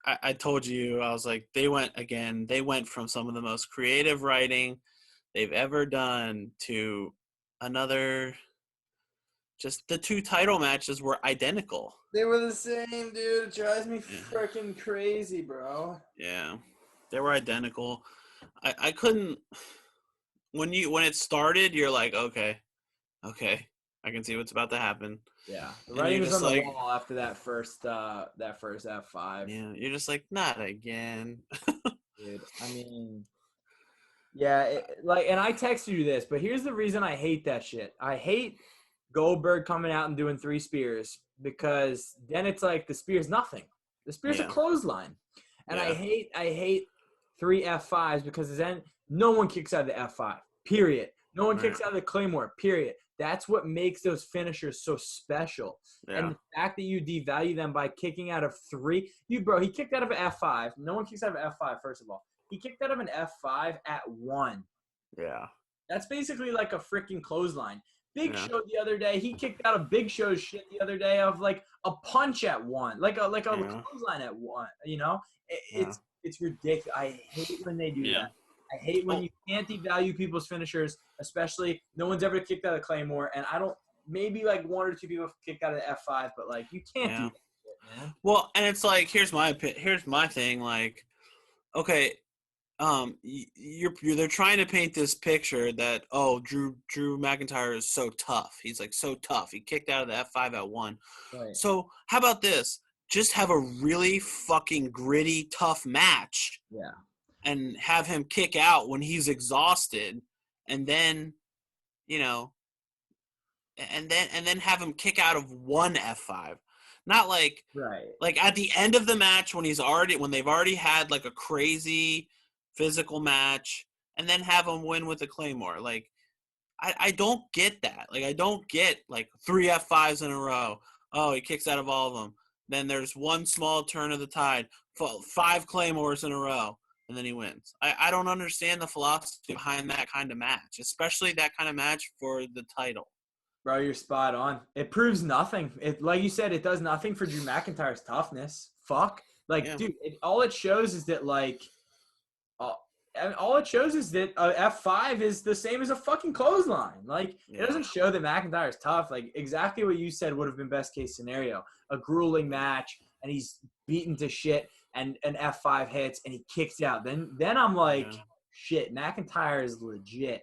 I told you, I was like, they went from some of the most creative writing they've ever done to another. Just the 2 title matches were identical. They were the same, dude. It drives me Yeah. freaking crazy, bro. Yeah, they were identical. I couldn't when it started. You're like, okay, I can see what's about to happen, Yeah, the and writing you're was just on the like, wall after that first F5. yeah, you're just like, not again. Dude, I mean, yeah, and I texted you this, but here's the reason I hate that shit. I hate Goldberg coming out and doing 3 spears because then it's like the spear's nothing. The spear's a Yeah, clothesline, and yeah, I hate 3 F5s because then no one kicks out of the F5. Period. No one right, kicks out of the Claymore. Period. That's what makes those finishers so special. And yeah, the fact that you devalue them by kicking out of 3, he kicked out of an F5. No one kicks out of an F5, first of all. He kicked out of an F5 at 1. yeah, That's basically like a freaking clothesline. Big yeah, Show the other day, he kicked out of Big Show's shit the other day of like a punch at 1, like a yeah, clothesline at 1. You know, yeah, it's ridiculous. I hate when they do yeah. that. I hate when Oh, you can't devalue people's finishers, especially no one's ever kicked out of Claymore, and I don't. Maybe like 1 or 2 people have kicked out of the F5, but like you can't do yeah. that shit, man. Well, and it's like, here's my thing. Like, okay, they're trying to paint this picture that, oh, Drew McIntyre is so tough. He's like so tough. He kicked out of the F5 at 1. Right. So how about this? Just have a really fucking gritty, tough match Yeah. and have him kick out when he's exhausted, and then, you know, and then have him kick out of 1 F5. Not like Right. at the end of the match when they've already had like a crazy physical match, and then have him win with a Claymore. Like, I don't get that. Like, I don't get like 3 F5s in a row. Oh, he kicks out of all of them. Then there's 1 small turn of the tide, 5 Claymores in a row, and then he wins. I don't understand the philosophy behind that kind of match, especially that kind of match for the title. Bro, you're spot on. It proves nothing. It, like you said, it does nothing for Drew McIntyre's toughness. Fuck. Like, Yeah, dude, all it shows is that uh, all it shows is that a F5 is the same as a fucking clothesline. Like, it yeah, doesn't show that McIntyre is tough. Like, exactly what you said would have been best case scenario. A grueling match, and he's beaten to shit, and an F5 hits, and he kicks out. Then I'm like, yeah, shit, McIntyre is legit.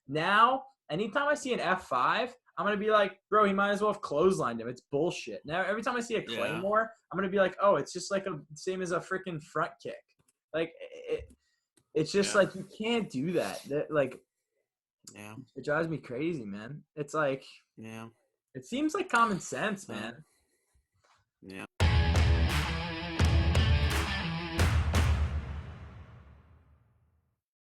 Now, anytime I see an F5, I'm going to be like, bro, he might as well have clotheslined him. It's bullshit. Now, every time I see a yeah, Claymore, I'm going to be like, oh, it's just like same as a freaking front kick. Like, it's just yeah, like you can't do that. Like, yeah, it drives me crazy, man. It's like yeah, it seems like common sense, man. yeah.